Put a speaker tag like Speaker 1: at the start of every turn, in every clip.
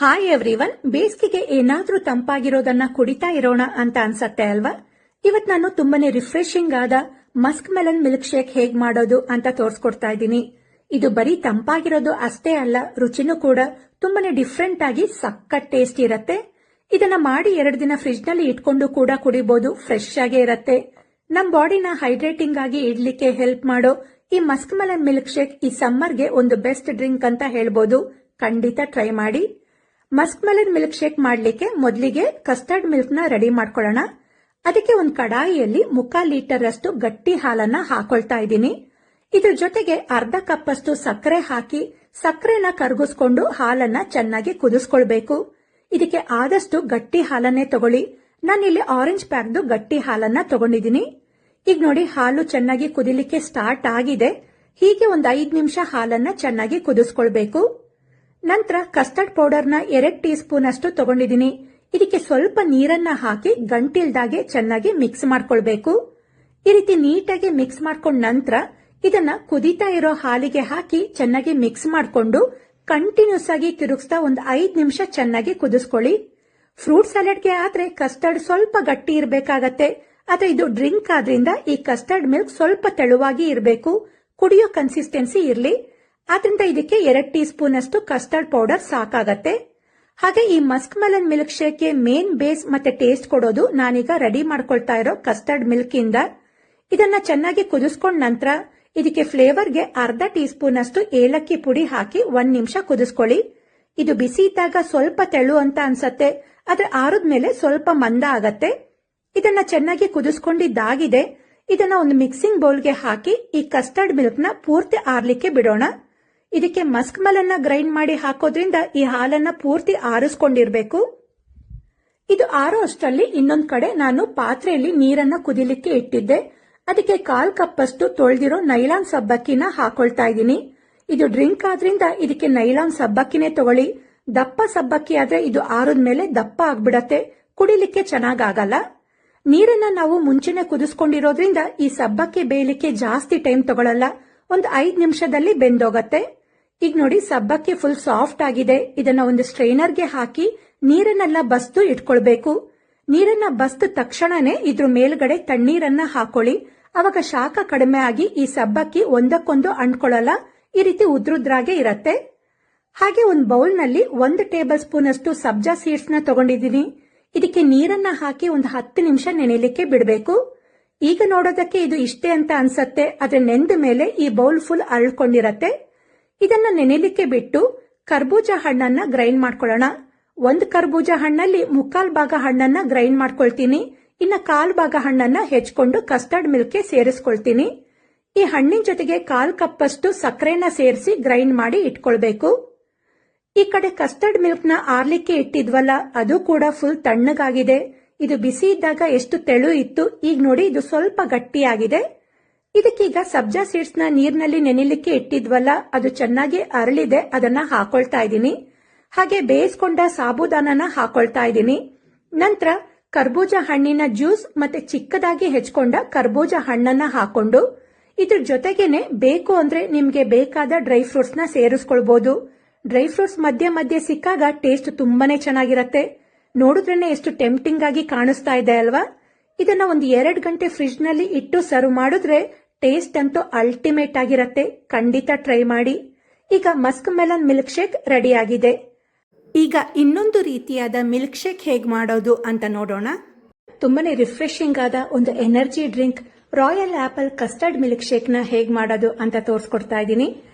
Speaker 1: Hi everyone, ಬೇಸಿಗೆಗೆ ಏನಾದ್ರೂ ತಂಪಾಗಿರೋದನ್ನ ಕುಡಿತಾ ಇರೋಣ ಅಂತ ಅನ್ಸತ್ತೆ ಅಲ್ವಾ? ಇವತ್ ನಾನು ತುಂಬಾನೇ ರಿಫ್ರೆಶಿಂಗ್ ಆದ ಮಸ್ಕ್ ಮೆಲನ್ ಮಿಲ್ಕ್ ಶೇಕ್ ಹೇಗ್ ಮಾಡೋದು ಅಂತ ತೋರ್ಸ್ಕೊಡ್ತಾ ಇದ್ದೀನಿ. ಇದು ಬರೀ ತಂಪಾಗಿರೋದು ಅಷ್ಟೇ ಅಲ್ಲ, ರುಚಿನೂ ಕೂಡ ತುಂಬಾನೇ ಡಿಫ್ರೆಂಟ್ ಆಗಿ ಸಖತ್ ಟೇಸ್ಟ್ ಇರತ್ತೆ. ಇದನ್ನ ಮಾಡಿ 2 ದಿನ ಫ್ರಿಜ್ ನಲ್ಲಿ ಇಟ್ಕೊಂಡು ಕೂಡ ಕುಡಿಬಹುದು, ಫ್ರೆಶ್ ಆಗೇ ಇರತ್ತೆ. ನಮ್ ಬಾಡಿನ ಹೈಡ್ರೇಟಿಂಗ್ ಆಗಿ ಇಡ್ಲಿಕ್ಕೆ ಹೆಲ್ಪ್ ಮಾಡೋ ಈ ಮಸ್ಕ್ ಮೆಲನ್ ಮಿಲ್ಕ್ ಶೇಕ್ ಈ ಸಮ್ಮರ್ಗೆ ಒಂದು ಬೆಸ್ಟ್ ಡ್ರಿಂಕ್ ಅಂತ ಹೇಳ್ಬೋದು. ಖಂಡಿತ ಟ್ರೈ ಮಾಡಿ. ಮಸ್ಕ್ ಮೆಲನ್ ಮಿಲ್ಕ್ ಶೇಕ್ ಮಾಡ್ಲಿಕ್ಕೆ ಮೊದಲಿಗೆ ಕಸ್ಟರ್ಡ್ ಮಿಲ್ಕ್ ನ ರೆಡಿ ಮಾಡ್ಕೊಳ್ಳೋಣ. ಅದಕ್ಕೆ ಒಂದು ಕಡಾಯಿಯಲ್ಲಿ 3/4 ಲೀಟರ್ ಅಷ್ಟು ಗಟ್ಟಿ ಹಾಲನ್ನ ಹಾಕೊಳ್ತಾ ಇದ್ದೀನಿ. ಇದ್ರ ಜೊತೆಗೆ ಅರ್ಧ ಕಪ್ ಅಷ್ಟು ಸಕ್ಕರೆ ಹಾಕಿ ಸಕ್ಕರೆನ ಕರಗಿಸ್ಕೊಂಡು ಹಾಲನ್ನ ಚೆನ್ನಾಗಿ ಕುದಿಸ್ಕೊಳ್ಬೇಕು. ಇದಕ್ಕೆ ಆದಷ್ಟು ಗಟ್ಟಿ ಹಾಲನ್ನೇ ತಗೊಳ್ಳಿ. ನಾನಿಲ್ಲಿ ಆರೆಂಜ್ ಪ್ಯಾಕ್ದು ಗಟ್ಟಿ ಹಾಲನ್ನ ತಗೊಂಡಿದ್ದೀನಿ. ಈಗ ನೋಡಿ, ಹಾಲು ಚೆನ್ನಾಗಿ ಕುದಿಲಿಕ್ಕೆ ಸ್ಟಾರ್ಟ್ ಆಗಿದೆ. ಹೀಗೆ ಒಂದು 5 ನಿಮಿಷ ಹಾಲನ್ನ ಚೆನ್ನಾಗಿ ಕುದಿಸ್ಕೊಳ್ಬೇಕು. ನಂತರ ಕಸ್ಟರ್ಡ್ ಪೌಡರ್ನ 2 ಟೀ ಸ್ಪೂನ್ ಅಷ್ಟು ತಗೊಂಡಿದ್ದೀನಿ. ಇದಕ್ಕೆ ಸ್ವಲ್ಪ ನೀರನ್ನ ಹಾಕಿ ಗಂಟಿಲ್ದಾಗೆ ಚೆನ್ನಾಗಿ ಮಿಕ್ಸ್ ಮಾಡ್ಕೊಳ್ಬೇಕು. ಈ ರೀತಿ ನೀಟಾಗಿ ಮಿಕ್ಸ್ ಮಾಡ್ಕೊಂಡ ನಂತರ ಇದನ್ನ ಕುದೀತಾ ಇರೋ ಹಾಲಿಗೆ ಹಾಕಿ ಚೆನ್ನಾಗಿ ಮಿಕ್ಸ್ ಮಾಡ್ಕೊಂಡು ಕಂಟಿನ್ಯೂಸ್ ಆಗಿ ತಿರುಗಿಸ್ತಾ ಒಂದು 5 ನಿಮಿಷ ಚೆನ್ನಾಗಿ ಕುದಿಸ್ಕೊಳ್ಳಿ. ಫ್ರೂಟ್ ಸಲಾಡ್ಗೆ ಆದ್ರೆ ಕಸ್ಟರ್ಡ್ ಸ್ವಲ್ಪ ಗಟ್ಟಿ ಇರಬೇಕಾಗತ್ತೆ, ಆದ್ರೆ ಇದು ಡ್ರಿಂಕ್ ಆದ್ರಿಂದ ಈ ಕಸ್ಟರ್ಡ್ ಮಿಲ್ಕ್ ಸ್ವಲ್ಪ ತೆಳುವಾಗಿ ಇರಬೇಕು, ಕುಡಿಯೋ ಕನ್ಸಿಸ್ಟೆನ್ಸಿ ಇರ್ಲಿ. ಆದ್ರಿಂದ ಇದಕ್ಕೆ 2 ಟೀ ಸ್ಪೂನ್ ಅಷ್ಟು ಕಸ್ಟರ್ಡ್ ಪೌಡರ್ ಸಾಕಾಗತ್ತೆ. ಹಾಗೆ ಈ ಮಸ್ಕ್ ಮೆಲನ್ ಮಿಲ್ಕ್ ಶೇಕ್ಗೆ ಮೇನ್ ಬೇಸ್ ಮತ್ತೆ ಟೇಸ್ಟ್ ಕೊಡೋದು ನಾನೀಗ ರೆಡಿ ಮಾಡ್ಕೊಳ್ತಾ ಇರೋ ಕಸ್ಟರ್ಡ್ ಮಿಲ್ಕ್ ಇಂದ. ಇದನ್ನ ಚೆನ್ನಾಗಿ ಕುದಿಸ್ಕೊಂಡ ನಂತರ ಇದಕ್ಕೆ ಫ್ಲೇವರ್ಗೆ ಅರ್ಧ ಟೀ ಸ್ಪೂನ್ ಅಷ್ಟು ಏಲಕ್ಕಿ ಪುಡಿ ಹಾಕಿ 1 ನಿಮಿಷ ಕುದಿಸ್ಕೊಳ್ಳಿ. ಇದು ಬಿಸಿ ಇದ್ದಾಗ ಸ್ವಲ್ಪ ತೆಳು ಅಂತ ಅನ್ಸತ್ತೆ, ಆದ್ರೆ ಆರಿದ್ಮೇಲೆ ಸ್ವಲ್ಪ ಮಂದ ಆಗತ್ತೆ. ಇದನ್ನ ಚೆನ್ನಾಗಿ ಕುದಿಸ್ಕೊಂಡಿದ್ದಾಗಿದೆ. ಇದನ್ನ ಒಂದು ಮಿಕ್ಸಿಂಗ್ ಬೌಲ್ಗೆ ಹಾಕಿ ಈ ಕಸ್ಟರ್ಡ್ ಮಿಲ್ಕ್ ನ ಪೂರ್ತಿ ಆರ್ಲಿಕ್ಕೆ ಬಿಡೋಣ. ಇದಕ್ಕೆ ಮಸ್ಕ್ ಮೆಲನ್ ಗ್ರೈಂಡ್ ಮಾಡಿ ಹಾಕೋದ್ರಿಂದ ಈ ಹಾಲನ್ನ ಪೂರ್ತಿ ಆರಿಸ್ಕೊಂಡಿರ್ಬೇಕು. ಇದು ಆರೋ ಅಷ್ಟರಲ್ಲಿ ಇನ್ನೊಂದ್ ಕಡೆ ನಾನು ಪಾತ್ರೆಯಲ್ಲಿ ನೀರನ್ನ ಕುದಿಲಿಕ್ಕೆ ಇಟ್ಟಿದ್ದೆ. ಅದಕ್ಕೆ 1/4 ಕಪ್ ಅಷ್ಟು ತೊಳೆದಿರೋ ನೈಲಾನ್ ಸಬ್ಬಕ್ಕಿನ ಹಾಕೊಳ್ತಾ ಇದ್ದೀನಿ. ಇದು ಡ್ರಿಂಕ್ ಆದ್ರಿಂದ ಇದಕ್ಕೆ ನೈಲಾನ್ ಸಬ್ಬಕ್ಕಿನೇ ತಗೊಳ್ಳಿ. ದಪ್ಪ ಸಬ್ಬಕ್ಕಿ ಆದ್ರೆ ಇದು ಆರಿದ್ಮೇಲೆ ದಪ್ಪ ಆಗ್ಬಿಡತ್ತೆ, ಕುಡಿಲಿಕ್ಕೆ ಚೆನ್ನಾಗಾಗಲ್ಲ. ನೀರನ್ನ ನಾವು ಮುಂಚೆನೆ ಕುದಿಸ್ಕೊಂಡಿರೋದ್ರಿಂದ ಈ ಸಬ್ಬಕ್ಕಿ ಬೇಯಲಿಕ್ಕೆ ಜಾಸ್ತಿ ಟೈಮ್ ತಗೊಳ್ಳಲ್ಲ, ಒಂದು 5 ನಿಮಿಷದಲ್ಲಿ ಬೆಂದೋಗತ್ತೆ. ಈಗ ನೋಡಿ, ಸಬ್ಬಕ್ಕಿ ಫುಲ್ ಸಾಫ್ಟ್ ಆಗಿದೆ. ಇದನ್ನ ಒಂದು ಸ್ಟ್ರೈನರ್ಗೆ ಹಾಕಿ ನೀರನ್ನೆಲ್ಲ ಬಸ್ದು ಇಟ್ಕೊಳ್ಬೇಕು. ನೀರನ್ನ ಬಸ್ದ ತಕ್ಷಣನೇ ಇದ್ರ ಮೇಲ್ಗಡೆ ತಣ್ಣೀರನ್ನ ಹಾಕೊಳ್ಳಿ. ಅವಾಗ ಶಾಖ ಕಡಿಮೆ ಆಗಿ ಈ ಸಬ್ಬಕ್ಕಿ ಒಂದಕ್ಕೊಂದು ಅಂಟ್ಕೊಳ್ಳಲ್ಲ, ಈ ರೀತಿ ಉದ್ರುದ್ರಾಗೆ ಇರತ್ತೆ. ಹಾಗೆ ಒಂದು ಬೌಲ್ ನಲ್ಲಿ 1 ಟೇಬಲ್ ಸ್ಪೂನ್ ಅಷ್ಟು ಸಬ್ಜಾ ಸೀಡ್ಸ್ ನ ತಗೊಂಡಿದ್ದೀನಿ. ಇದಕ್ಕೆ ನೀರನ್ನ ಹಾಕಿ ಒಂದು 10 ನಿಮಿಷ ನೆನೆಯಲಿಕ್ಕೆ ಬಿಡಬೇಕು. ಈಗ ನೋಡೋದಕ್ಕೆ ಇದು ಇಷ್ಟೇ ಅಂತ ಅನ್ಸತ್ತೆ, ಆದ್ರೆ ನೆಂದ ಮೇಲೆ ಈ ಬೌಲ್ ಫುಲ್ ಅರಳ್ಕೊಂಡಿರತ್ತೆ. ಇದನ್ನ ನೆನೆಯಲಿಕ್ಕೆ ಬಿಟ್ಟು ಕರ್ಬೂಜ ಹಣ್ಣನ್ನ ಗ್ರೈಂಡ್ ಮಾಡ್ಕೊಳ್ಳೋಣ. 1 ಕರ್ಬೂಜ ಹಣ್ಣಲ್ಲಿ 3/4 ಭಾಗ ಹಣ್ಣನ್ನ ಗ್ರೈಂಡ್ ಮಾಡ್ಕೊಳ್ತೀನಿ. ಇನ್ನ 1/4 ಭಾಗ ಹಣ್ಣನ್ನ ಹೆಚ್ಕೊಂಡು ಕಸ್ಟರ್ಡ್ ಮಿಲ್ಕ್ಗೆ ಸೇರಿಸ್ಕೊಳ್ತೀನಿ. ಈ ಹಣ್ಣಿನ ಜೊತೆಗೆ 1/4 ಕಪ್ ಅಷ್ಟು ಸಕ್ಕರೆನ ಸೇರಿಸಿ ಗ್ರೈಂಡ್ ಮಾಡಿ ಇಟ್ಕೊಳ್ಬೇಕು. ಈ ಕಡೆ ಕಸ್ಟರ್ಡ್ ಮಿಲ್ಕ್ ನ ಆರ್ಲಿಕ್ಕೆ ಇಟ್ಟಿದ್ವಲ್ಲ, ಅದು ಕೂಡ ಫುಲ್ ತಣ್ಣಗಾಗಿದೆ. ಇದು ಬಿಸಿ ಇದ್ದಾಗ ಎಷ್ಟು ತೆಳು ಇತ್ತು, ಈಗ ನೋಡಿ ಇದು ಸ್ವಲ್ಪ ಗಟ್ಟಿಯಾಗಿದೆ. ಇದಕ್ಕೀಗ ಸಬ್ಜಾ ಸೀಡ್ಸ್ ನ ನೀರಿನಲ್ಲಿ ನೆನೆಯಲಿಕ್ಕೆ ಇಟ್ಟಿದ್ವಲ್ಲ, ಅದು ಚೆನ್ನಾಗಿ ಅರಳಿದೆ, ಅದನ್ನ ಹಾಕೊಳ್ತಾ ಇದ್ದೀನಿ. ಹಾಗೆ ಬೇಯಿಸ್ಕೊಂಡ ಸಾಬೂದಾನನ ಹಾಕೊಳ್ತಾ ಇದ್ದೀನಿ. ನಂತರ ಕರ್ಬೂಜ ಹಣ್ಣಿನ ಜ್ಯೂಸ್ ಮತ್ತೆ ಚಿಕ್ಕದಾಗಿ ಹೆಚ್ಕೊಂಡ ಕರ್ಬೂಜ ಹಣ್ಣನ್ನ ಹಾಕೊಂಡು ಇದ್ರ ಜೊತೆಗೇನೆ ಬೇಕು ಅಂದ್ರೆ ನಿಮ್ಗೆ ಬೇಕಾದ ಡ್ರೈ ಫ್ರೂಟ್ಸ್ ನ ಸೇರಿಸ್ಕೊಳ್ಬಹುದು. ಡ್ರೈ ಫ್ರೂಟ್ಸ್ ಮಧ್ಯೆ ಮಧ್ಯೆ ಸಿಕ್ಕಾಗ ಟೇಸ್ಟ್ ತುಂಬಾನೇ ಚೆನ್ನಾಗಿರತ್ತೆ. ನೋಡಿದ್ರೇನೆ ಎಷ್ಟು ಟೆಂಪ್ಟಿಂಗ್ ಆಗಿ ಕಾಣಿಸ್ತಾ ಇದೆ ಅಲ್ವಾ? ಇದನ್ನ ಒಂದು 2 ಗಂಟೆ ಫ್ರಿಜ್ ನಲ್ಲಿ ಇಟ್ಟು ಸರ್ವ್ ಮಾಡಿದ್ರೆ ಟೇಸ್ಟ್ ಅಂತೂ ಅಲ್ಟಿಮೇಟ್ ಆಗಿರತ್ತೆ. ಖಂಡಿತ ಟ್ರೈ ಮಾಡಿ. ಈಗ Musk melon milkshake ready ಆಗಿದೆ. ಈಗ ಇನ್ನೊಂದು ರೀತಿಯಾದ ಮಿಲ್ಕ್ ಶೇಕ್ ಹೇಗ್ ಮಾಡೋದು ಅಂತ ನೋಡೋಣ. ತುಂಬಾನೇ ರಿಫ್ರೆಶಿಂಗ್ ಆದ ಒಂದು energy drink royal apple custard milkshake ನ ಹೇಗ್ ಮಾಡೋದು ಅಂತ ತೋರಿಸ್ಕೊಡ್ತಾ ಇದ್ದೀನಿ.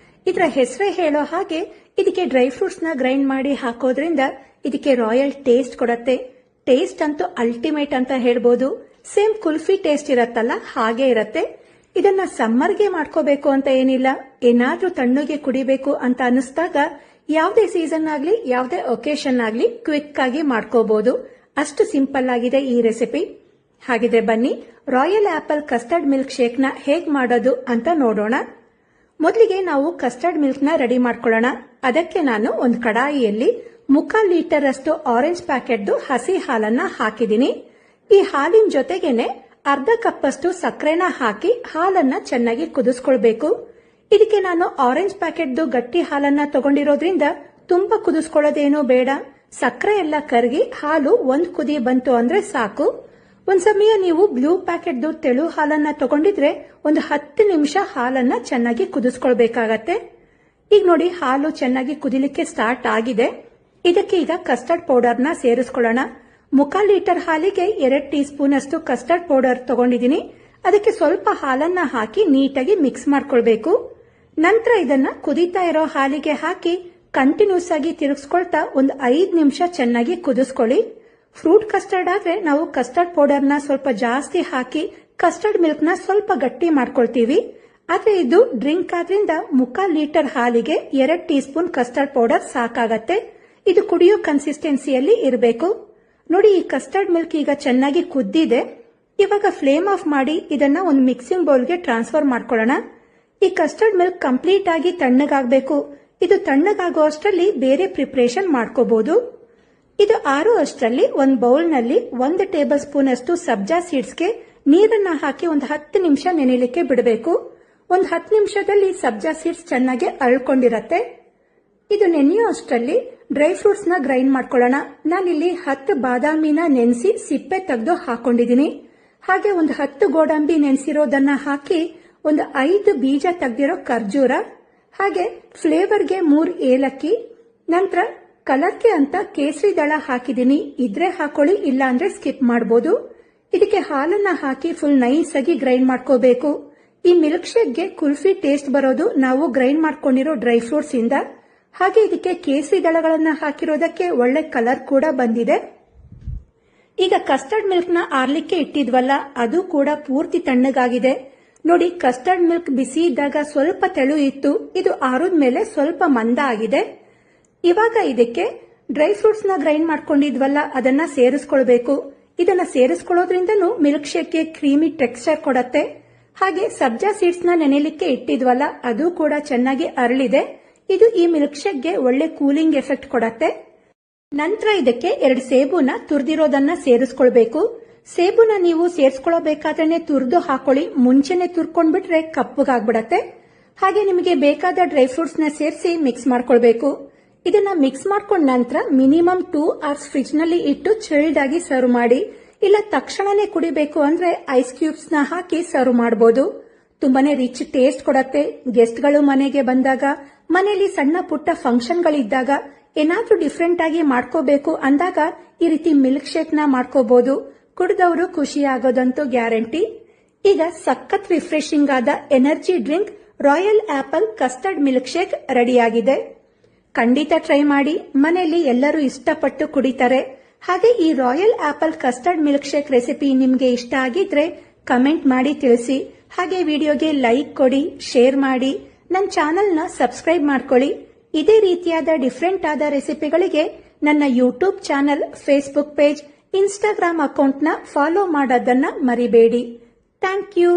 Speaker 1: ಇದರ ಹೆಸರೇ ಹೇಳೋ ಹಾಗೆ ಇದಕ್ಕೆ ಡ್ರೈ ಫ್ರೂಟ್ಸ್ ನ ಗ್ರೈಂಡ್ ಮಾಡಿ ಹಾಕೋದ್ರಿಂದ ಇದಕ್ಕೆ ರಾಯಲ್ ಟೇಸ್ಟ್ ಕೊಡತ್ತೆ. ಟೇಸ್ಟ್ ಅಂತೂ ಅಲ್ಟಿಮೇಟ್ ಅಂತ ಹೇಳ್ಬೋದು. ಸೇಮ್ ಕುಲ್ಫಿ ಟೇಸ್ಟ್ ಇರತ್ತಲ್ಲ, ಹಾಗೆ ಇರತ್ತೆ. ಇದನ್ನ ಸಮ್ಮರ್ಗೆ ಮಾಡ್ಕೋಬೇಕು ಅಂತ ಏನಿಲ್ಲ, ಏನಾದ್ರೂ ತಣ್ಣಗೆ ಕುಡಿಬೇಕು ಅಂತ ಅನಿಸ್ದಾಗ ಯಾವುದೇ ಸೀಸನ್ ಆಗ್ಲಿ ಯಾವುದೇ ಒಕೇಶನ್ ಆಗ್ಲಿ ಕ್ವಿಕ್ ಆಗಿ ಮಾಡ್ಕೋಬಹುದು. ಅಷ್ಟು ಸಿಂಪಲ್ ಆಗಿದೆ ಈ ರೆಸಿಪಿ. ಹಾಗಿದ್ರೆ ಬನ್ನಿ royal apple custard milkshake ನ ಹೇಗ್ ಮಾಡೋದು ಅಂತ ನೋಡೋಣ. ಮೊದಲಿಗೆ ನಾವು ಕಸ್ಟರ್ಡ್ ಮಿಲ್ಕ್ ನ ರೆಡಿ ಮಾಡ್ಕೊಳ್ಳೋಣ. ಅದಕ್ಕೆ ನಾನು ಒಂದು ಕಡಾಯಿಯಲ್ಲಿ 3/4 ಲೀಟರ್ ಅಷ್ಟು ಆರೆಂಜ್ ಪ್ಯಾಕೆಟ್ದು ಹಸಿ ಹಾಲನ್ನ ಹಾಕಿದ್ದೀನಿ. ಈ ಹಾಲಿನ ಜೊತೆಗೇನೆ ಅರ್ಧ ಕಪ್ ಅಷ್ಟು ಸಕ್ಕರೆನ ಹಾಕಿ ಹಾಲನ್ನ ಚೆನ್ನಾಗಿ ಕುದಿಸ್ಕೊಳ್ಬೇಕು. ಇದಕ್ಕೆ ನಾನು ಆರೆಂಜ್ ಪ್ಯಾಕೆಟ್ದು ಗಟ್ಟಿ ಹಾಲನ್ನ ತಗೊಂಡಿರೋದ್ರಿಂದ ತುಂಬಾ ಕುದಿಸ್ಕೊಳ್ಳೋದೇನೂ ಬೇಡ. ಸಕ್ಕರೆ ಎಲ್ಲ ಕರಗಿ ಹಾಲು ಒಂದ್ ಕುದಿ ಬಂತು ಅಂದ್ರೆ ಸಾಕು. ಒಂದ್ ಸಮಯ ನೀವು ಬ್ಲೂ ಪ್ಯಾಕೆಟ್ದು ತೆಳು ಹಾಲನ್ನ ತಗೊಂಡಿದ್ರೆ ಒಂದು 10 ನಿಮಿಷ ಹಾಲನ್ನ ಚೆನ್ನಾಗಿ ಕುದಿಸ್ಕೊಳ್ಬೇಕಾಗತ್ತೆ. ಈಗ ನೋಡಿ, ಹಾಲು ಚೆನ್ನಾಗಿ ಕುದಿಲಿಕ್ಕೆ ಸ್ಟಾರ್ಟ್ ಆಗಿದೆ. ಇದಕ್ಕೆ ಈಗ ಕಸ್ಟರ್ಡ್ ಪೌಡರ್ನ ಸೇರಿಸ್ಕೊಳ್ಳೋಣ. 1/4 ಲೀಟರ್ ಹಾಲಿಗೆ 2 ಟೀ ಸ್ಪೂನ್ ಅಷ್ಟು ಕಸ್ಟರ್ಡ್ ಪೌಡರ್ ತಗೊಂಡಿದ್ದೀನಿ. ಅದಕ್ಕೆ ಸ್ವಲ್ಪ ಹಾಲನ್ನ ಹಾಕಿ ನೀಟಾಗಿ ಮಿಕ್ಸ್ ಮಾಡ್ಕೊಳ್ಬೇಕು. ನಂತರ ಇದನ್ನ ಕುದೀತಾ ಇರೋ ಹಾಲಿಗೆ ಹಾಕಿ ಕಂಟಿನ್ಯೂಸ್ ಆಗಿ ತಿರುಗಿಸ್ಕೊಳ್ತಾ ಒಂದು 5 ನಿಮಿಷ ಚೆನ್ನಾಗಿ ಕುದಿಸ್ಕೊಳ್ಳಿ. ಫ್ರೂಟ್ ಕಸ್ಟರ್ಡ್ ಆದ್ರೆ ನಾವು ಕಸ್ಟರ್ಡ್ ಪೌಡರ್ನ ಸ್ವಲ್ಪ ಜಾಸ್ತಿ ಹಾಕಿ ಕಸ್ಟರ್ಡ್ ಮಿಲ್ಕ್ ನ ಸ್ವಲ್ಪ ಗಟ್ಟಿ ಮಾಡ್ಕೊಳ್ತೀವಿ. ಆದ್ರೆ ಇದು ಡ್ರಿಂಕ್ ಆದ್ರಿಂದ 1/4 ಲೀಟರ್ ಹಾಲಿಗೆ 2 ಟೀ ಸ್ಪೂನ್ ಕಸ್ಟರ್ಡ್ ಪೌಡರ್ ಸಾಕಾಗತ್ತೆ. ಇದು ಕುಡಿಯೋ ಕನ್ಸಿಸ್ಟೆನ್ಸಿಯಲ್ಲಿ ಇರಬೇಕು. ನೋಡಿ, ಈ ಕಸ್ಟರ್ಡ್ ಮಿಲ್ಕ್ ಈಗ ಚೆನ್ನಾಗಿ ಕುದ್ದಿದೆ. ಇವಾಗ ಫ್ಲೇಮ್ ಆಫ್ ಮಾಡಿ ಇದನ್ನ ಒಂದು ಮಿಕ್ಸಿಂಗ್ ಬೌಲ್ಗೆ ಟ್ರಾನ್ಸ್ಫರ್ ಮಾಡ್ಕೊಳ್ಳೋಣ. ಈ ಕಸ್ಟರ್ಡ್ ಮಿಲ್ಕ್ ಕಂಪ್ಲೀಟ್ ಆಗಿ ತಣ್ಣಗಾಗಬೇಕು. ಇದು ತಣ್ಣಗಾಗೋ ಅಷ್ಟರಲ್ಲಿ ಬೇರೆ ಪ್ರಿಪರೇಷನ್ ಮಾಡ್ಕೋಬಹುದು. ಇದು ಆರೋ ಅಷ್ಟರಲ್ಲಿ ಒಂದು ಬೌಲ್ನಲ್ಲಿ 1 ಟೇಬಲ್ ಸ್ಪೂನ್ ಅಷ್ಟು ಸಬ್ಜಾ ಸೀಡ್ಸ್ಗೆ ನೀರನ್ನ ಹಾಕಿ ಒಂದು 10 ನಿಮಿಷ ನೆನೆಯಲಿಕ್ಕೆ ಬಿಡಬೇಕು. ಒಂದು 10 ನಿಮಿಷದಲ್ಲಿ ಸಬ್ಜಾ ಸೀಡ್ಸ್ ಚೆನ್ನಾಗಿ ಅಳ್ಕೊಂಡಿರತ್ತೆ. ಇದು ನೆನೆಯೋ ಅಷ್ಟರಲ್ಲಿ ಡ್ರೈ ಫ್ರೂಟ್ಸ್ ನ ಗ್ರೈಂಡ್ ಮಾಡ್ಕೊಳ್ಳೋಣ. ನಾನಿಲ್ಲಿ 10 ಬಾದಾಮಿನ ನೆನೆಸಿ ಸಿಪ್ಪೆ ತೆಗೆದು ಹಾಕೊಂಡಿದ್ದೀನಿ. ಹಾಗೆ ಒಂದು 10 ಗೋಡಂಬಿ ನೆನೆಸಿರೋದನ್ನ ಹಾಕಿ ಒಂದು 5 ಬೀಜ ತೆಗೆದಿರೋ ಖರ್ಜೂರ, ಹಾಗೆ ಫ್ಲೇವರ್ಗೆ 3 ಏಲಕ್ಕಿ, ನಂತರ ಕಲರ್ಗೆ ಅಂತ ಕೇಸರಿ ದಳ ಹಾಕಿದ್ದೀನಿ. ಇದ್ರೆ ಹಾಕೊಳ್ಳಿ, ಇಲ್ಲ ಅಂದ್ರೆ ಸ್ಕಿಪ್ ಮಾಡಬಹುದು. ಇದಕ್ಕೆ ಹಾಲನ್ನ ಹಾಕಿ ಫುಲ್ ನೈಸ್ ಆಗಿ ಗ್ರೈಂಡ್ ಮಾಡ್ಕೋಬೇಕು. ಈ ಮಿಲ್ಕ್ ಶೇಕ್ಗೆ ಕುಲ್ಫಿ ಟೇಸ್ಟ್ ಬರೋದು ನಾವು ಗ್ರೈಂಡ್ ಮಾಡ್ಕೊಂಡಿರೋ ಡ್ರೈ ಫ್ರೂಟ್ಸ್ ಇಂದ. ಹಾಗೆ ಇದಕ್ಕೆ ಕೇಸರಿ ದಳಗಳನ್ನ ಹಾಕಿರೋದಕ್ಕೆ ಒಳ್ಳೆ ಕಲರ್ ಕೂಡ ಬಂದಿದೆ. ಈಗ ಕಸ್ಟರ್ಡ್ ಮಿಲ್ಕ್ ನ ಆರ್ಲಿಕ್ಕೆ ಇಟ್ಟಿದ್ವಲ್ಲ, ಅದು ಕೂಡ ಪೂರ್ತಿ ತಣ್ಣಗಾಗಿದೆ. ನೋಡಿ, ಕಸ್ಟರ್ಡ್ ಮಿಲ್ಕ್ ಬಿಸಿ ಇದ್ದಾಗ ಸ್ವಲ್ಪ ತೆಳು ಇತ್ತು. ಇದು ಆರಿದ ಮೇಲೆ ಸ್ವಲ್ಪ ಮಂದ ಆಗಿದೆ. ಇವಾಗ ಇದಕ್ಕೆ ಡ್ರೈ ಫ್ರೂಟ್ಸ್ ನ ಗ್ರೈಂಡ್ ಮಾಡ್ಕೊಂಡಿದ್ವಲ್ಲ, ಅದನ್ನ ಸೇರಿಸ್ಕೊಳ್ಬೇಕು. ಇದನ್ನ ಸೇರಿಸ್ಕೊಳ್ಳೋದ್ರಿಂದನೂ ಮಿಲ್ಕ್ ಶೇಕ್ಗೆ ಕ್ರೀಮಿ ಟೆಕ್ಸ್ಚರ್ ಕೊಡತ್ತೆ. ಹಾಗೆ ಸಬ್ಜಾ ಸೀಡ್ಸ್ ನ ನೆನೆಯಲಿಕ್ಕೆ ಇಟ್ಟಿದ್ವಲ್ಲ, ಅದು ಕೂಡ ಚೆನ್ನಾಗಿ ಅರಳಿದೆ. ಇದು ಈ ಮಿಲ್ಕ್ ಶೇಕ್ಗೆ ಒಳ್ಳೆ ಕೂಲಿಂಗ್ ಎಫೆಕ್ಟ್ ಕೊಡತ್ತೆ. ನಂತರ ಇದಕ್ಕೆ 2 ಸೇಬುನ ತುರ್ದಿರೋದನ್ನ ಸೇರಿಸ್ಕೊಳ್ಬೇಕು. ಸೇಬುನ ನೀವು ಸೇರಿಸ್ಕೊಳ್ಳಬೇಕಾದ್ರೆ ತುರ್ದು ಹಾಕೊಳ್ಳಿ. ಮುಂಚೆನೆ ತುರ್ಕೊಂಡ್ಬಿಟ್ರೆ ಕಪ್ಪಗಾಗ್ಬಿಡತ್ತೆ. ಹಾಗೆ ನಿಮಗೆ ಬೇಕಾದ ಡ್ರೈ ಫ್ರೂಟ್ಸ್ ನ ಸೇರಿಸಿ ಮಿಕ್ಸ್ ಮಾಡ್ಕೊಳ್ಬೇಕು. ಇದನ್ನ ಮಿಕ್ಸ್ ಮಾಡ್ಕೊಂಡ ನಂತರ ಮಿನಿಮಮ್ 2 ಅವರ್ಸ್ ಫ್ರಿಜ್ ನಲ್ಲಿ ಇಟ್ಟು ಚಿಲ್ಡ್ ಆಗಿ ಸರ್ವ್ ಮಾಡಿ. ಇಲ್ಲ ತಕ್ಷಣನೇ ಕುಡಿಬೇಕು ಅಂದ್ರೆ ಐಸ್ ಕ್ಯೂಬ್ಸ್ ನ ಹಾಕಿ ಸರ್ವ್ ಮಾಡಬಹುದು. ತುಂಬಾನೇ ರಿಚ್ ಟೇಸ್ಟ್ ಕೊಡತ್ತೆ. ಗೆಸ್ಟ್ ಗಳು ಮನೆಗೆ ಬಂದಾಗ, ಮನೆಯಲ್ಲಿ ಸಣ್ಣ ಪುಟ್ಟ ಫಂಕ್ಷನ್ ಗಳಿದ್ದಾಗ, ಏನಾದ್ರೂ ಡಿಫ್ರೆಂಟ್ ಆಗಿ ಮಾಡ್ಕೋಬೇಕು ಅಂದಾಗ ಈ ರೀತಿ ಮಿಲ್ಕ್ ಶೇಕ್ ನ ಮಾಡ್ಕೋಬಹುದು. ಕುಡಿದವರು ಖುಷಿ ಆಗೋದಂತೂ ಗ್ಯಾರಂಟಿ. ಈಗ ಸಖತ್ ರಿಫ್ರೆಶಿಂಗ್ ಆದ energy drink royal apple custard milkshake ರೆಡಿಯಾಗಿದೆ. ಖಂಡಿತ ಟ್ರೈ ಮಾಡಿ. ಮನೆಯಲ್ಲಿ ಎಲ್ಲರೂ ಇಷ್ಟಪಟ್ಟು ಕುಡಿತಾರೆ. ಹಾಗೆ ಈ royal apple custard milkshake recipe ನಿಮ್ಗೆ ಇಷ್ಟ ಆಗಿದ್ರೆ ಕಮೆಂಟ್ ಮಾಡಿ ತಿಳಿಸಿ. ಹಾಗೆ ವಿಡಿಯೋಗೆ ಲೈಕ್ ಕೊಡಿ, ಶೇರ್ ಮಾಡಿ, ನನ್ನ ಚಾನೆಲ್ನ ಸಬ್ಸ್ಕ್ರೈಬ್ ಮಾಡ್ಕೊಳ್ಳಿ. ಇದೇ ರೀತಿಯಾದ ಡಿಫ್ರೆಂಟ್ ಆದ ರೆಸಿಪಿಗಳಿಗೆ ನನ್ನ YouTube channel, Facebook page, Instagram ಅಕೌಂಟ್ನ ಫಾಲೋ ಮಾಡೋದನ್ನ ಮರಿಬೇಡಿ. Thank you.